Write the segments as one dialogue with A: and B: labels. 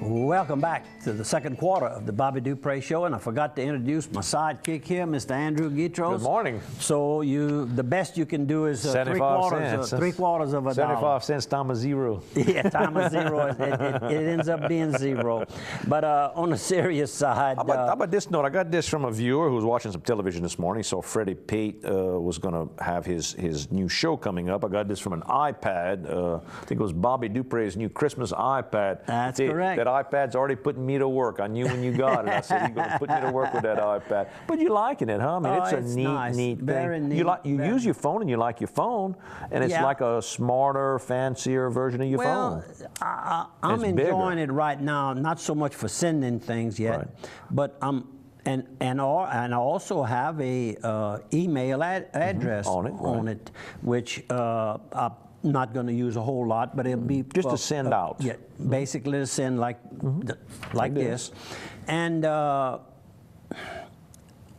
A: Welcome back to the second quarter of the Bobby Dupre Show, and I forgot to introduce my sidekick here, Mr. Andrew Guitros.
B: Good morning.
A: So the best you can do is
B: 75 cents.
A: three quarters of a
B: 75
A: dollar.
B: cents time of zero.
A: Yeah, time of zero. It ends up being zero. But on the serious side,
B: How about this note? I got this from a viewer who was watching some television this morning. So Freddie Pate was going to have his new show coming up. I got this from an iPad. I think it was Bobby Dupre's new Christmas iPad.
A: That's correct.
B: That iPad's already putting me to work. I knew when you got it. I said, you're going to put me to work with that iPad. But you're liking it, huh? I mean, it's a neat
A: Very
B: thing.
A: neat.
B: You use your phone and you like your phone, and it's like a smarter, fancier version of your phone.
A: I'm enjoying it right now, not so much for sending things yet, but and I also have a email address on it, which I'm not going to use a whole lot, but it'll be
B: just to send out.
A: Yeah, basically to send like this. And I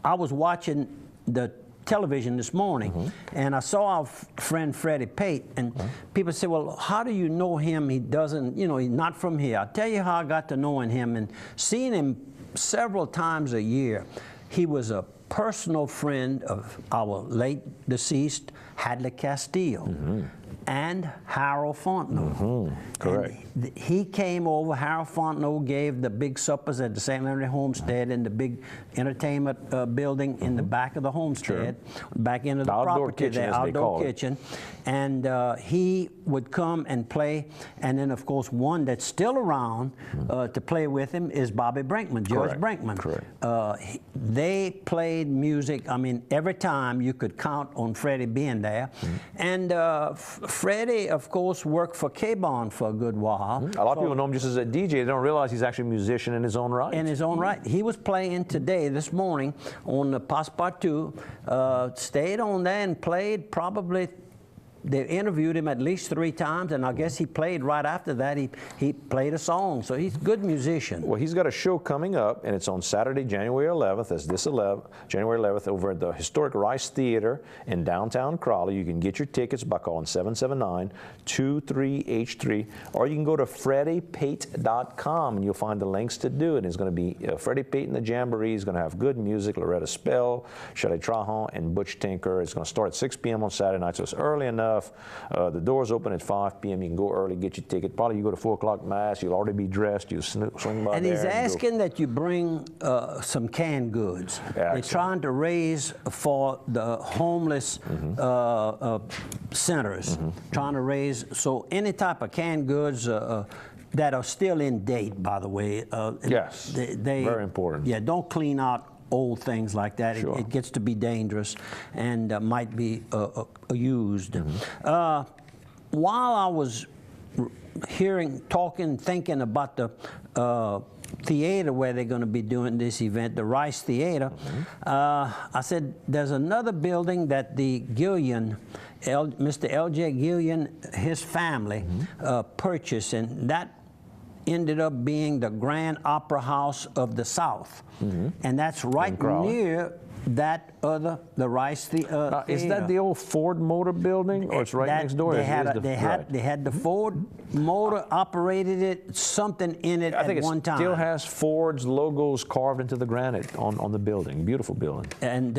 A: was watching the television this morning, and I saw our friend Freddie Pate, and people say, well, how do you know him? He doesn't, he's not from here. I'll tell you how I got to knowing him and seeing him several times a year. He was a personal friend of our late deceased Hadley Castillo and Harold Fontenot.
B: Correct.
A: And he came over. Harold Fontenot gave the big suppers at the St. Leonard Homestead in the big entertainment building in the back of the homestead, back into the property there, outdoor kitchen. And he would come and play. And then, of course, one that's still around to play with him is Bobby Brinkman, George Brinkman. They played music. I mean, every time you could count on Freddie being there. And Freddie, of course, worked for K-Bon for a good while.
B: A lot of people know him just as a DJ. They don't realize he's actually a musician in his own right.
A: In his own right. He was playing today, this morning, on the Passepartout. Stayed on there and played probably. They interviewed him at least 3 times, and I guess he played right after that. He played a song, so he's a good musician.
B: Well, he's got a show coming up, and it's on Saturday, January 11th. That's January 11th, over at the historic Rice Theater in downtown Crowley. You can get your tickets by calling 779-23H3, or you can go to FreddiePate.com, and you'll find the links to do it. It's going to be Freddie Pate and the Jamboree. He's going to have good music, Loretta Spell, Shelley Trahan, and Butch Tinker. It's going to start at 6 p.m. on Saturday night, so it's early enough. The doors open at 5 p.m. You can go early, get your ticket. Probably you go to 4 o'clock mass. You'll already be dressed. You swing by there.
A: And he's asking that you bring some canned goods. They're trying to raise for the homeless centers. Trying to raise, so any type of canned goods that are still in date, by the way.
B: Yes, very important. Yeah,
A: don't clean out old things like that. It gets to be dangerous and might be used. While I was thinking about the theater where they're going to be doing this event, the Rice Theater, I said there's another building that the Gillian, Mr. L.J. Gillian, his family purchased, and that ended up being the Grand Opera House of the South. And that's right near that the Rice Theater.
B: Is that the old Ford Motor building, or it's right next door?
A: They had the Ford Motor operated it, something in it at one time.
B: I think it still has Ford's logos carved into the granite on the building. Beautiful building.
A: And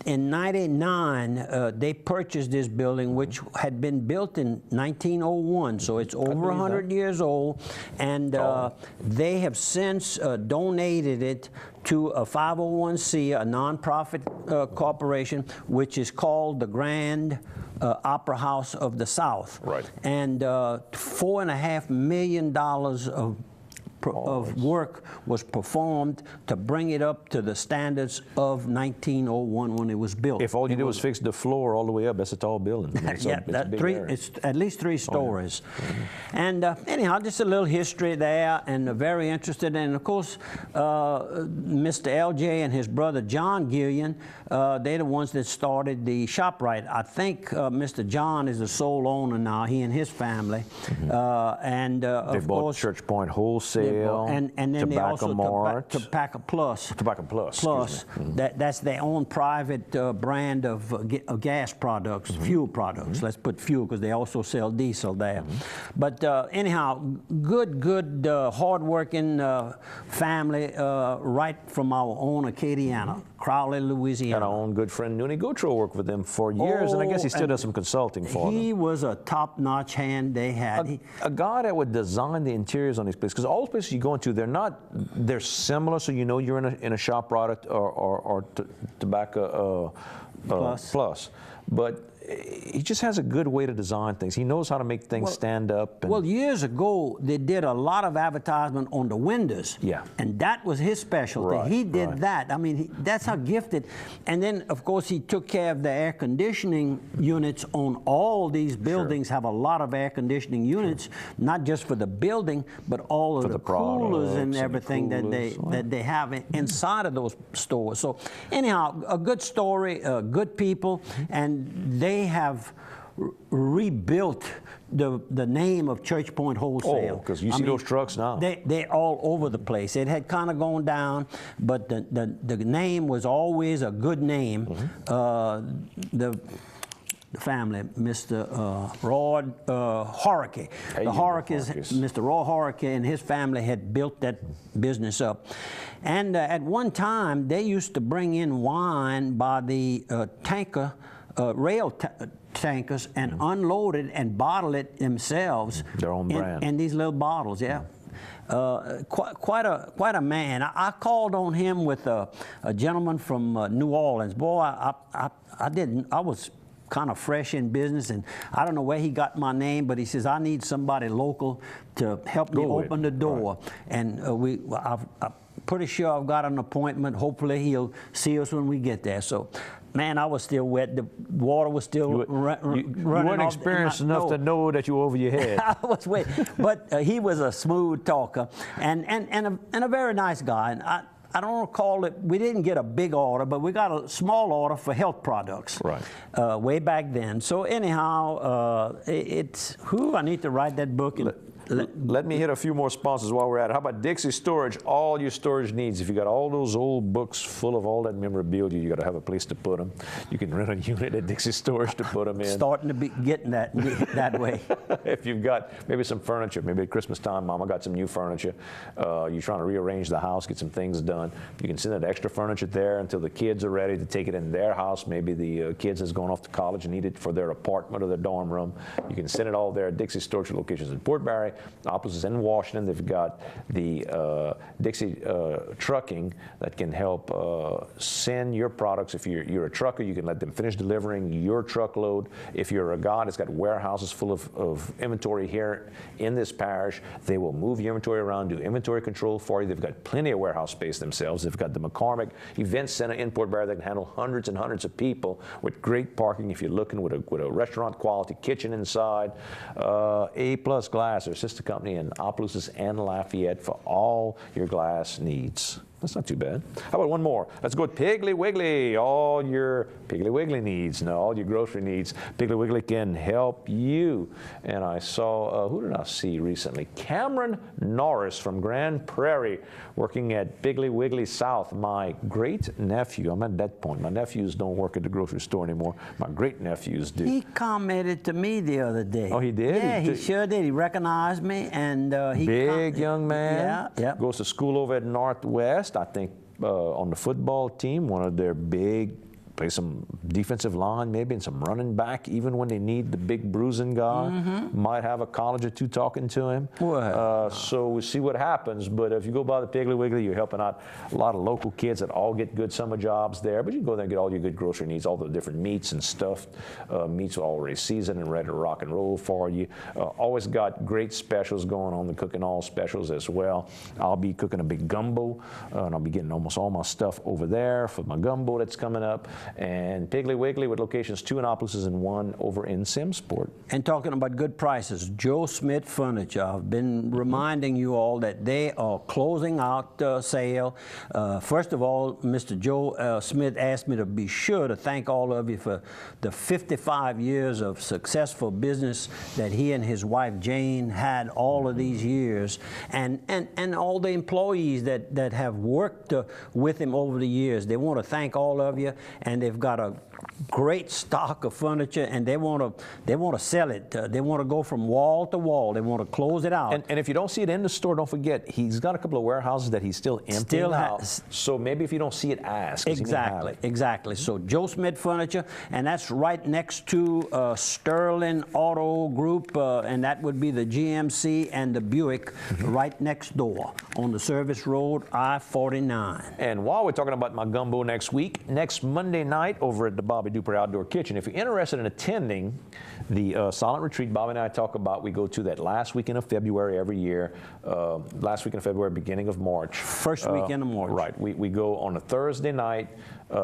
A: in '99, they purchased this building, which had been built in 1901, so it's over 100 years old. And they have since donated it to a 501c, a nonprofit corporation, which is called the Grand Opera House of the South. And $4.5 million of work was performed to bring it up to the standards of 1901 when it was built.
B: If all you do is fix the floor all the way up, that's a tall building.
A: It's at least 3 stories. And anyhow, just a little history there, and very interested. And of course, Mr. L.J. and his brother John Gillian, they're the ones that started the ShopRite. I think Mr. John is the sole owner now, he and his family. And
B: they bought Church Point Wholesale. Retail,
A: And then they
B: Tobacco
A: also
B: Mart.
A: Tobacco Plus.
B: Tobacco Plus.
A: Plus,
B: excuse me.
A: that's their own private brand of gas products, fuel products. Let's put fuel because they also sell diesel there. But anyhow, good, hardworking family right from our own Acadiana, Crowley, Louisiana.
B: And our own good friend Noonie Gautreaux worked with them for years, and I guess he still does some consulting for them.
A: He was a top-notch hand they had.
B: A guy that would design the interiors on these places, because all the places you go into, they're similar, so you know you're in a shop product or tobacco plus. But he just has a good way to design things. He knows how to make things stand up.
A: Well, years ago, they did a lot of advertisement on the windows.
B: Yeah.
A: And that was his specialty.
B: Right,
A: he did
B: right.
A: that. I mean, that's how gifted. And then, of course, he took care of the air conditioning units on all these buildings. Have a lot of air conditioning units, not just for the building, but all of the coolers and everything that they have inside of those stores. So anyhow, a good story, good people, and they have rebuilt the name of Church Point Wholesale.
B: Oh, because you see those trucks now.
A: They're all over the place. It had kind of gone down, but the name was always a good name. The family, Mr. Rod Horricky. The Horrickys, Mr. Rod Horricky and his family had built that business up. And at one time, they used to bring in wine by the tanker, rail tankers, and unload it and bottle it themselves.
B: Their own brand.
A: In these little bottles, yeah. Quite a man. I called on him with a gentleman from New Orleans. Boy, I was kind of fresh in business, and I don't know where he got my name, but he says, I need somebody local to help me open the door. Right. And I'm pretty sure I've got an appointment. Hopefully he'll see us when we get there. So, man, I was still wet. The water was still running. You
B: weren't experienced enough to know that you were over your head.
A: I was wet. But he was a smooth talker and a very nice guy. And I don't recall it. We didn't get a big order, but we got a small order for health products.
B: Right.
A: Way back then. So anyhow, I need to write that book.
B: Let me hit a few more sponsors while we're at it. How about Dixie Storage? All your storage needs. If you got all those old books full of all that memorabilia, you got to have a place to put them. You can rent a unit at Dixie Storage to put them in.
A: Starting to be getting that way.
B: If you've got maybe some furniture, maybe at Christmas time, Mama got some new furniture. You're trying to rearrange the house, get some things done. You can send that extra furniture there until the kids are ready to take it in their house. Maybe the kids has gone off to college and need it for their apartment or their dorm room. You can send it all there at Dixie Storage locations in Port Barre. Offices in Washington. They've got the Dixie Trucking that can help send your products. If you're a trucker, you can let them finish delivering your truckload. If you're a guy that's got warehouses full of inventory here in this parish, they will move your inventory around, do inventory control for you. They've got plenty of warehouse space themselves. They've got the McCormick Event Center in Port Barre that can handle hundreds and hundreds of people with great parking if you're looking with a restaurant quality kitchen inside. A-Plus Glass, their sister company in Opelousas and Lafayette for all your glass needs. That's not too bad. How about one more? Let's go with Piggly Wiggly. All your Piggly Wiggly needs, all your grocery needs. Piggly Wiggly can help you. And I saw, who did I see recently? Cameron Norris from Grand Prairie working at Piggly Wiggly South. My great nephew, I'm at that point. My nephews don't work at the grocery store anymore. My great nephews do.
A: He commented to me the other day.
B: Oh, he did?
A: Yeah, he sure did. He recognized me, and he
B: big young man.
A: Yeah.
B: Goes to school over at Northwest. I think on the football team, one of their big, play some defensive line maybe and some running back, even when they need the big bruising guy. Might have a college or two talking to him. So we'll see what happens. But if you go by the Piggly Wiggly, you're helping out a lot of local kids that all get good summer jobs there. But you can go there and get all your good grocery needs, all the different meats and stuff. Meats are already seasoned and ready to rock and roll for you. Always got great specials going on, the cooking all specials as well. I'll be cooking a big gumbo, and I'll be getting almost all my stuff over there for my gumbo that's coming up. And Piggly Wiggly with locations 2 in Opelousas and 1 over in Simsport.
A: And talking about good prices, Joe Smith Furniture. I've been reminding you all that they are closing out sale. First of all, Mr. Joe Smith asked me to be sure to thank all of you for the 55 years of successful business that he and his wife Jane had all of these years, and all the employees that have worked with him over the years. They want to thank all of you, and they've got a great stock of furniture, and they want to sell it. They want to go from wall to wall. They want to close it out.
B: And if you don't see it in the store, don't forget he's got a couple of warehouses that he's still emptying out. So maybe if you don't see it, ask.
A: Exactly. So Joe Smith Furniture, and that's right next to Sterling Auto Group, and that would be the GMC and the Buick right next door on the Service Road, I-49.
B: And while we're talking about my gumbo next week, next Monday night over at the Bobby Duper Outdoor Kitchen, if you're interested in attending the silent retreat Bobby and I talk about, we go to that last weekend of February every year, last weekend of February, beginning of March.
A: First weekend of March.
B: Right. We go on a Thursday night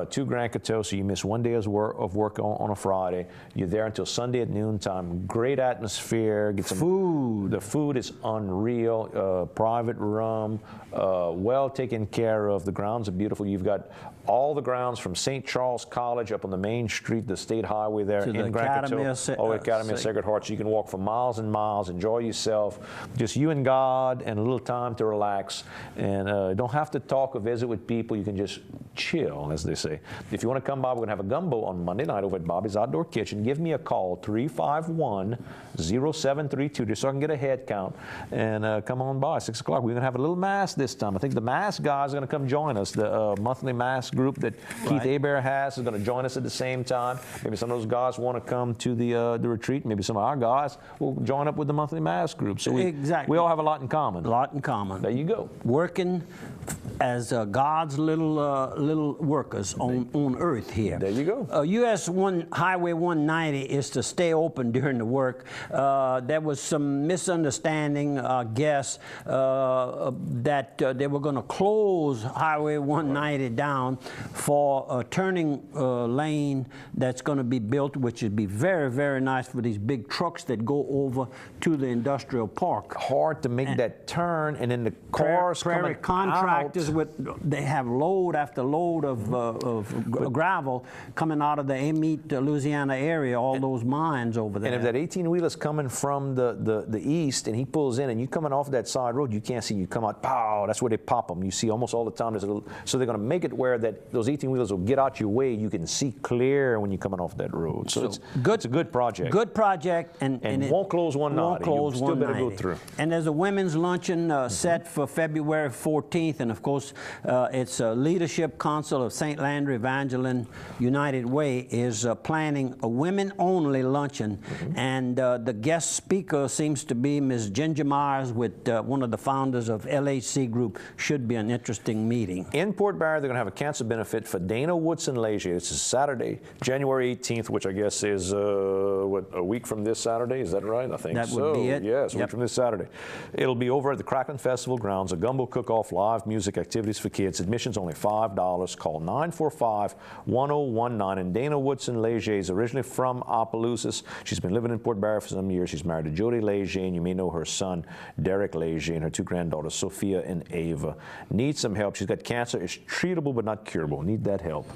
B: to Grand Coteau, so you miss one day of work on a Friday. You're there until Sunday at noontime. Great atmosphere. Get some
A: food.
B: The food is unreal. Private room, well taken care of. The grounds are beautiful. You've got all the grounds from St. Charles College up on the main street, the state highway there
A: to
B: in Grand Coteau. Academy of Sacred Heart. So you can walk for miles and miles, enjoy yourself. Just you and God and a little time to relax. And don't have to talk or visit with people. You can just chill, as they say. If you want to come by, we're going to have a gumbo on Monday night over at Bobby's Outdoor Kitchen. Give me a call, 351-0732, just so I can get a head count. And come on by, 6 o'clock. We're going to have a little mass this time. I think the mass guys are going to come join us. The monthly mass group that Keith Hebert has is going to join us at the same time. Maybe some of those guys want to come to the retreat. Maybe some of our guys will join up with the monthly mass group. So we all have a lot in common.
A: A lot in common.
B: There you go.
A: Working as God's little workers on earth here.
B: There you go.
A: US Highway 190 is to stay open during the work. There was some misunderstanding, I guess, that they were going to close Highway 190 down for a turning lane that's going to be built, which would be very, very nice for these big trucks that go over to the industrial park.
B: Hard to make that turn, and then the cars
A: prairie contractors
B: out.
A: They have load after load of gravel coming out of the Amite, Louisiana area, all those mines over there.
B: And if that 18-wheeler's coming from the east and he pulls in and you coming off that side road, you can't see. You come out, pow, that's where they pop them. You see almost all the time. There's a little, so they're going to make it where that those 18-wheelers will get out your way. You can see clear when you're coming off that road. So it's a good project.
A: Good project. And
B: it won't close one night. You still better go through.
A: And there's a women's luncheon set for February 14th. And, of course, it's a Leadership Council of St. Landry Evangeline United Way is planning a women-only luncheon. And the guest speaker seems to be Ms. Ginger Myers, with one of the founders of LHC Group. Should be an interesting meeting.
B: In Port Barre, they're going to have a cancer benefit for Dana Woodson Leger. This is Saturday, January 18th, which I guess is a week from this Saturday. Is that right? I think
A: that would be it.
B: Yes, a week from this Saturday. It'll be over at the Cracklin Festival grounds. A gumbo cook-off, live music, activities for kids. Admission's only $5. Call 945-1019. And Dana Woodson Leger is originally from Opelousas. She's been living in Port Barre for some years. She's married to Jody Leger, and you may know her son, Derek Leger, and her 2 granddaughters, Sophia and Ava. Needs some help. She's got cancer. It's treatable but not curable. Need that help.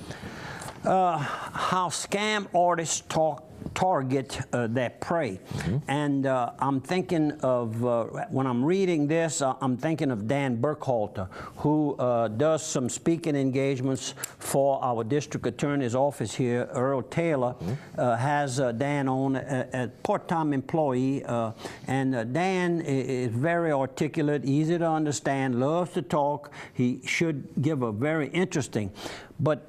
B: How
A: scam artists target their prey. And I'm thinking of, when I'm reading this, I'm thinking of Dan Burkhalter, who does some speaking engagements for our district attorney's office here. Earl Taylor has Dan on, a part-time employee, and Dan is very articulate, easy to understand, loves to talk. He should give a very interesting, but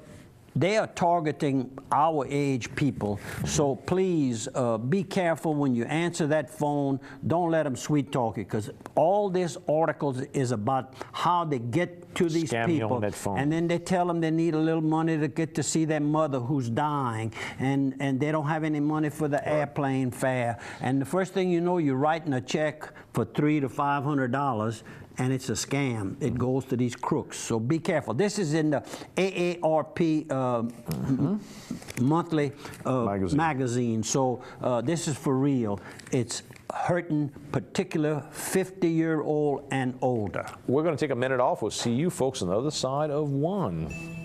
A: they are targeting our age people, so please be careful when you answer that phone. Don't let them sweet talk you, because all this article is about how they get to these people,
B: on that phone.
A: And then they tell them they need a little money to get to see their mother who's dying, and they don't have any money for the airplane fare. And the first thing you know, you're writing a check for $300 to $500. and it's a scam. It goes to these crooks. So be careful. This is in the AARP monthly magazine. So this is for real. It's hurting particular 50-year-old and older.
B: We're going to take a minute off. We'll see you folks on the other side of one.